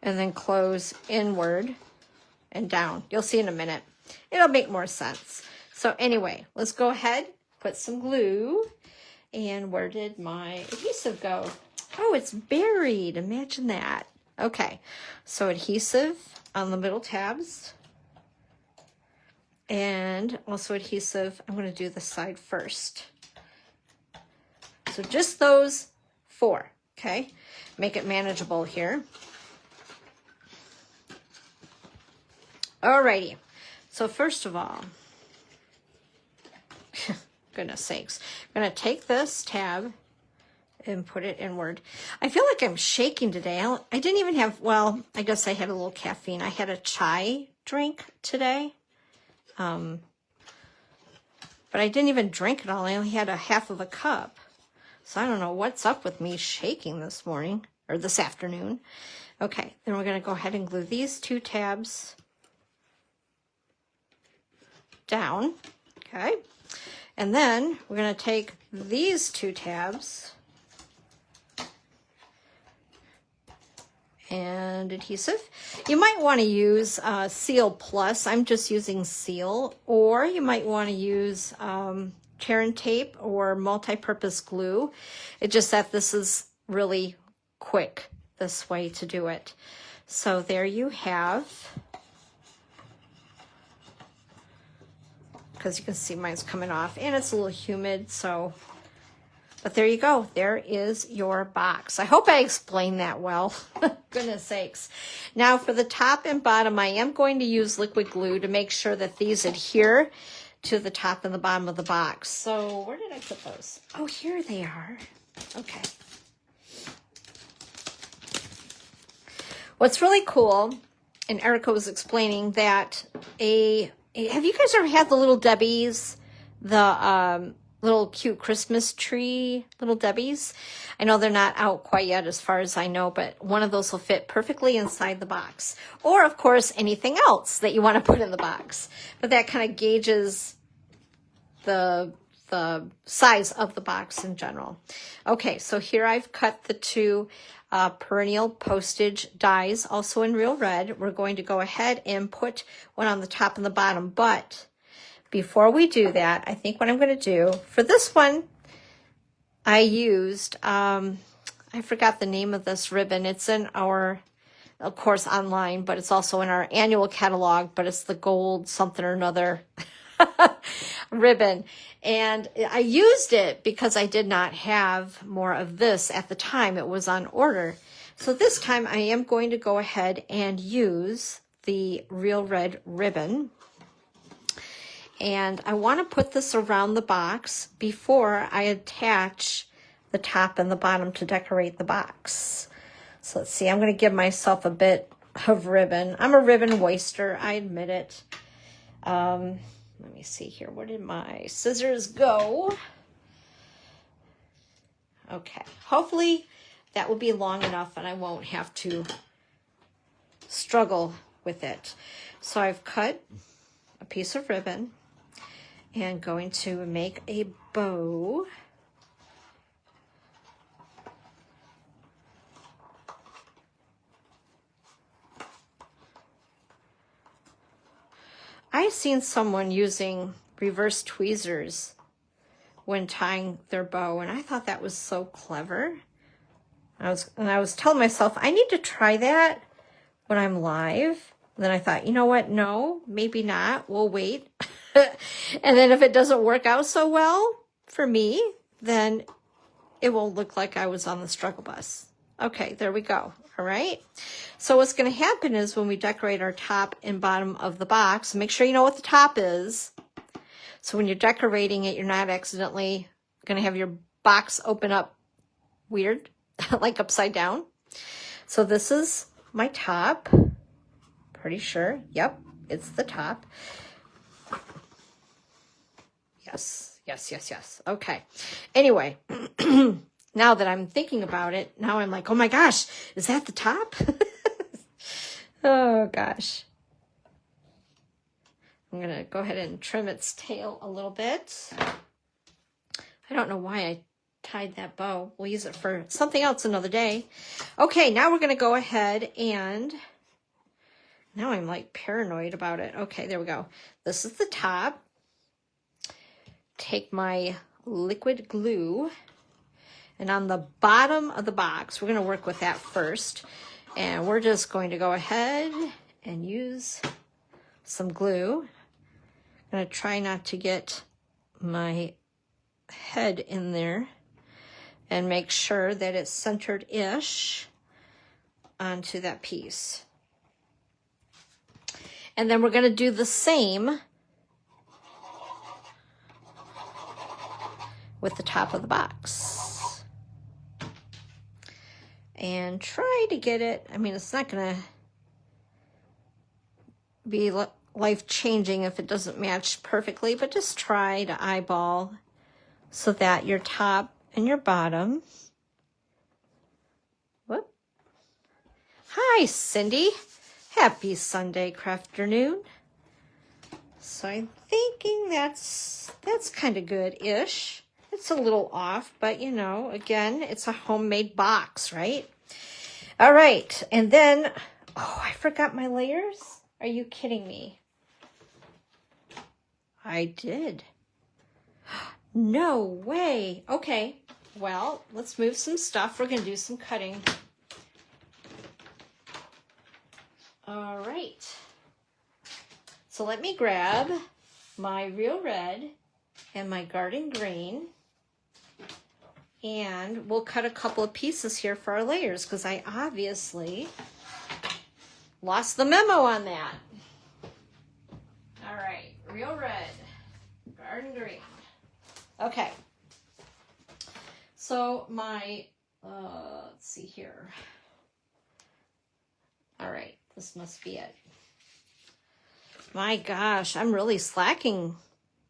And then close inward and down. You'll see in a minute. It'll make more sense. So anyway, let's go ahead, put some glue. And where did my adhesive go? Oh, it's buried. Imagine that. Okay, so adhesive on the middle tabs. And also adhesive, I'm going to do the side first. So just those 4, okay? Make it manageable here. Alrighty, so first of all, goodness sakes, I'm going to take this tab and put it inward. I feel like I'm shaking today. I didn't even have, well, I guess I had a little caffeine. I had a chai drink today. But I didn't even drink it all. I only had a half of a cup. So I don't know what's up with me shaking this morning or this afternoon. Okay, then we're going to go ahead and glue these 2 tabs down. Okay, and then we're going to take these 2 tabs and adhesive. You might want to use Seal Plus. I'm just using Seal, or you might want to use tear and tape or multi-purpose glue. It's just that this is really quick, this way to do it. So there you have, because you can see mine's coming off and it's a little humid, so, but there you go. There is your box. I hope I explained that well. Goodness sakes. Now for the top and bottom, I am going to use liquid glue to make sure that these adhere to the top and the bottom of the box. So where did I put those? Oh, here they are. Okay. What's really cool, and Erica was explaining that have you guys ever had the Little Debbies, the little cute Christmas tree Little Debbies? I know they're not out quite yet as far as I know, but one of those will fit perfectly inside the box. Or, of course, anything else that you want to put in the box. But that kind of gauges the size of the box in general. Okay, so here I've cut the 2 perennial postage dies, also in Real Red. We're going to go ahead and put one on the top and the bottom, but before we do that, I think what I'm going to do, for this one, I used, I forgot the name of this ribbon. It's in our, of course, online, but it's also in our annual catalog, but it's the gold something or another ribbon. And I used it because I did not have more of this at the time. It was on order. So this time I am going to go ahead and use the Real Red ribbon. And I want to put this around the box before I attach the top and the bottom to decorate the box. So let's see, I'm going to give myself a bit of ribbon. I'm a ribbon waster, I admit it. Let me see here. Where did my scissors go? Okay, hopefully that will be long enough and I won't have to struggle with it. So I've cut piece of ribbon and going to make a bow. I've seen someone using reverse tweezers when tying their bow, and I thought that was so clever. I was telling myself, I need to try that when I'm live. And then I thought, you know what? No, maybe not. We'll wait. And then if it doesn't work out so well for me, then it will look like I was on the struggle bus. Okay, there we go. All right. So what's going to happen is when we decorate our top and bottom of the box, make sure you know what the top is. So when you're decorating it, you're not accidentally going to have your box open up weird, like upside down. So this is my top. Pretty sure. Yep, it's the top. Yes, yes, yes, yes. Okay. Anyway, now that I'm thinking about it, now I'm like, oh my gosh, is that the top? Oh gosh. I'm going to go ahead and trim its tail a little bit. I don't know why I tied that bow. We'll use it for something else another day. Okay, now we're going to go ahead and... Now I'm like paranoid about it. Okay, there we go. This is the top. Take my liquid glue. And on the bottom of the box, we're going to work with that first. And we're just going to go ahead and use some glue. I'm going to try not to get my head in there. And make sure that it's centered-ish onto that piece. And then we're going to do the same with the top of the box. And try to get it, I mean, it's not going to be life-changing if it doesn't match perfectly, but just try to eyeball so that your top and your bottom. Whoop. Hi, Cindy. Happy Sunday craft afternoon. So I'm thinking that's kind of good-ish. It's a little off, but you know, again, it's a homemade box, right? All right, and then, oh, I forgot my layers? Are you kidding me? I did. No way. Okay, well, let's move some stuff. We're going to do some cutting. All right, so let me grab my Real Red and my Garden Green, and we'll cut a couple of pieces here for our layers because I obviously lost the memo on that. All right, Real Red, Garden Green. Okay, so my, let's see here. All right. This must be it. My gosh, I'm really slacking.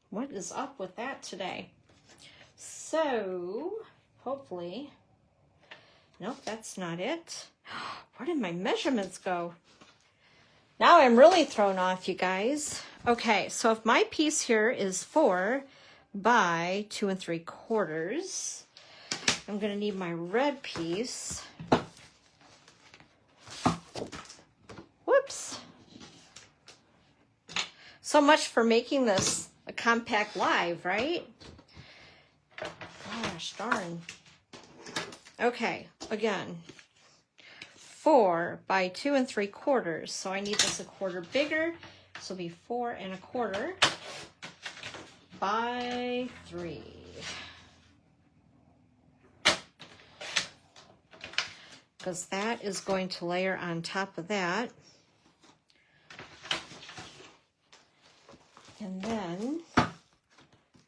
What is up with that today? So, hopefully, nope, that's not it. Where did my measurements go? Now I'm really thrown off, you guys. Okay, so if my piece here is 4 by 2 3/4, I'm gonna need my red piece. Whoops. So much for making this a compact live, right? Gosh darn. Okay, again, 4 by 2 3/4. So I need this a quarter bigger. So it'll be 4 1/4 by 3. Because that is going to layer on top of that. And then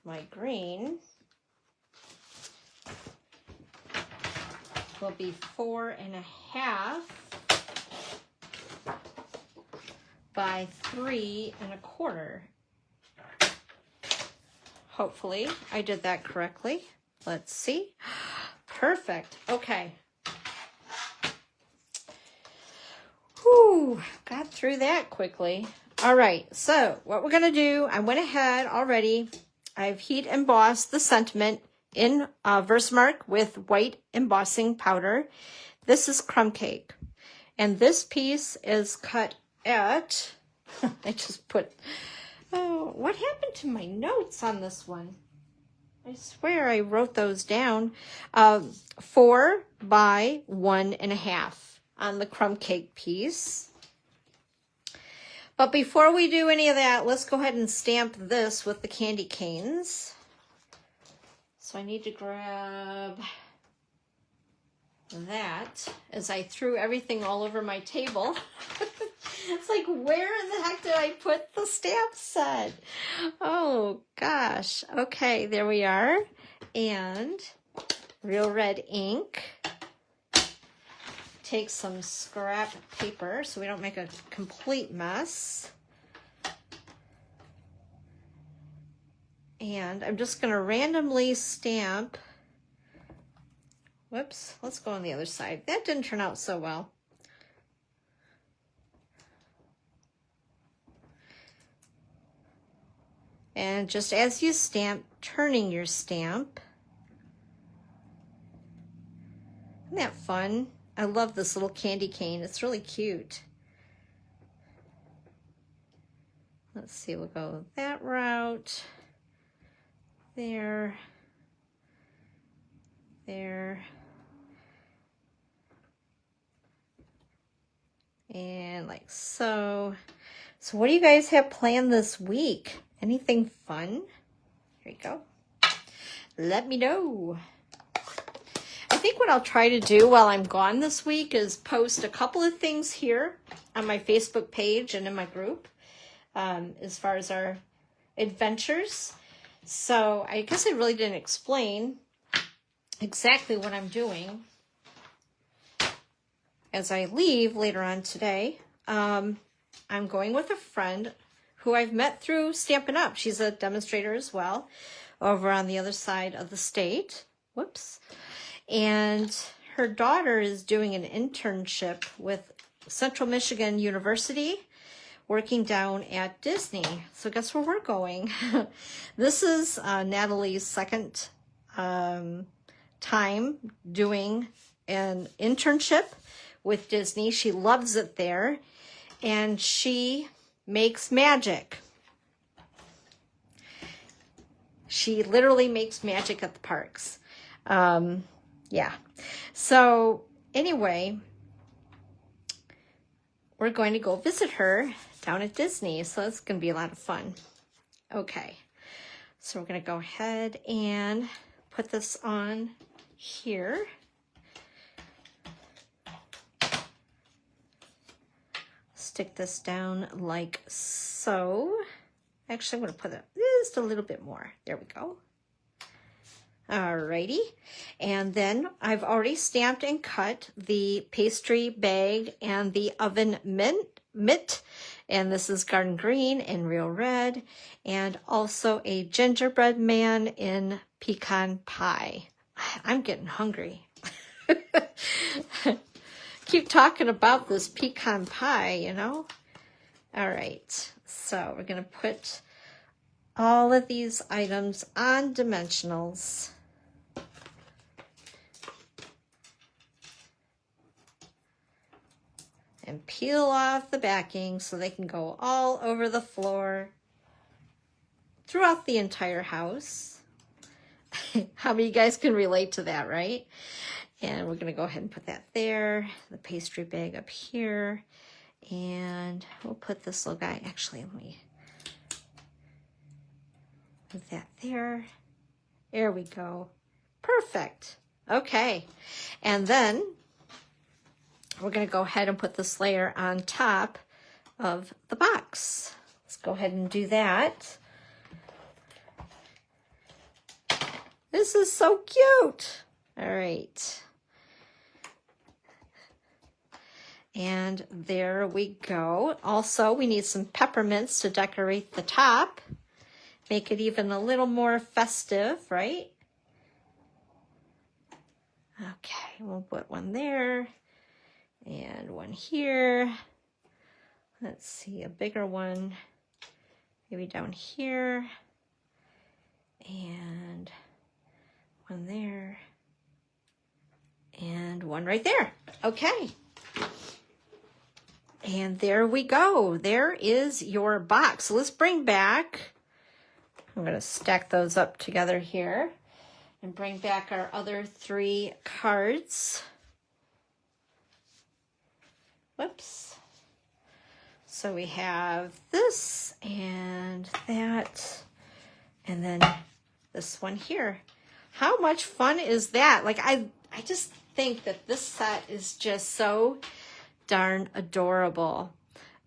my green will be 4 1/2 by 3 1/4. Hopefully I did that correctly. Let's see. Perfect. Okay. Whew, got through that quickly. All right, so what we're going to do, I went ahead already. I've heat embossed the sentiment in Versamark with white embossing powder. This is crumb cake. And this piece is cut at, I just put, oh, what happened to my notes on this one? I swear I wrote those down. 4 by 1.5 on the crumb cake piece. But before we do any of that, let's go ahead and stamp this with the candy canes. So I need to grab that as I threw everything all over my table. It's like, where in the heck did I put the stamp set? Oh gosh. Okay, there we are. And Real Red ink. Take some scrap paper so we don't make a complete mess. And I'm just going to randomly stamp. Whoops, let's go on the other side. That didn't turn out so well. And just as you stamp, turning your stamp. Isn't that fun? I love this little candy cane. It's really cute. Let's see, we'll go that route. There. There. And like so. So what do you guys have planned this week? Anything fun? Here you go. Let me know. I think what I'll try to do while I'm gone this week is post a couple of things here on my Facebook page and in my group as far as our adventures. So I guess I really didn't explain exactly what I'm doing as I leave later on today. I'm going with a friend who I've met through Stampin' Up. She's a demonstrator as well over on the other side of the state. Whoops. And her daughter is doing an internship with Central Michigan University, working down at Disney. So guess where we're going? This is Natalie's second time doing an internship with Disney. She loves it there, and she makes magic. She literally makes magic at the parks. Yeah. So anyway, we're going to go visit her down at Disney. So it's going to be a lot of fun. Okay. So we're going to go ahead and put this on here. Stick this down like so. Actually, I'm going to put it just a little bit more. There we go. Alrighty, and then I've already stamped and cut the pastry bag and the oven mitt, and this is Garden Green and Real Red, and also a gingerbread man in pecan pie. I'm getting hungry. Keep talking about this pecan pie, you know? All right, so we're going to put all of these items on dimensionals. And peel off the backing so they can go all over the floor throughout the entire house. How many of you guys can relate to that, right? And we're going to go ahead and put that there. The pastry bag up here. And we'll put this little guy, actually, let me put that there. There we go. Perfect. Okay. And then we're going to go ahead and put this layer on top of the box. Let's go ahead and do that. This is so cute. All right. And there we go. Also, we need some peppermints to decorate the top. Make it even a little more festive, right? Okay, we'll put one there and one here. let's see, a bigger one, maybe down here, and one there, and one right there. Okay. And there we go. There is your box. So let's bring back, I'm going to stack those up together here and bring back our other 3 cards. Whoops. So we have this and that, and then this one here. How much fun is that? Like, I just think that this set is just so darn adorable.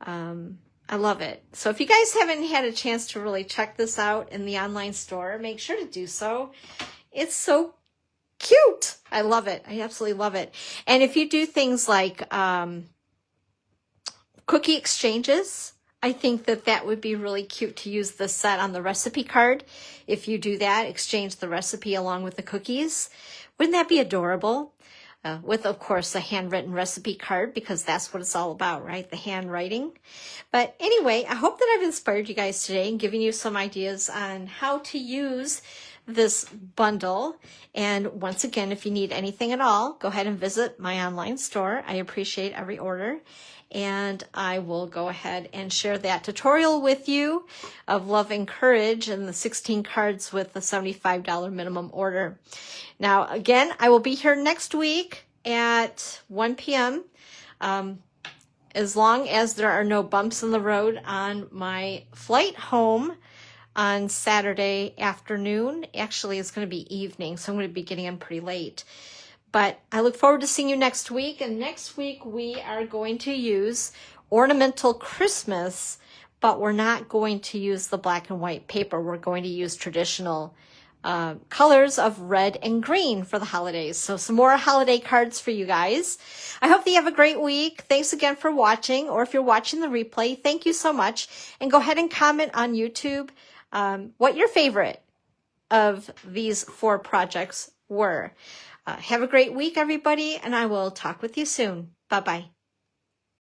I love it. So if you guys haven't had a chance to really check this out in the online store, make sure to do so. It's so cute. I love it. I absolutely love it. And if you do things like cookie exchanges, I think that that would be really cute to use this set on the recipe card. If you do that, exchange the recipe along with the cookies. Wouldn't that be adorable? With, of course, a handwritten recipe card, because that's what it's all about, right? The handwriting. But anyway, I hope that I've inspired you guys today and given you some ideas on how to use this bundle. And once again, if you need anything at all, go ahead and visit my online store. I appreciate every order. And I will go ahead and share that tutorial with you of Love and Courage and the 16 cards with the $75 minimum order. Now, again, I will be here next week at 1 p.m. As long as there are no bumps in the road on my flight home on Saturday afternoon. Actually, it's going to be evening, so I'm going to be getting in pretty late. But I look forward to seeing you next week. And next week we are going to use Ornamental Christmas, but we're not going to use the black and white paper. We're going to use traditional colors of red and green for the holidays. So some more holiday cards for you guys. I hope that you have a great week. Thanks again for watching, or if you're watching the replay, thank you so much. And go ahead and comment on YouTube what your favorite of these 4 projects were. Have a great week, everybody, and I will talk with you soon. Bye-bye.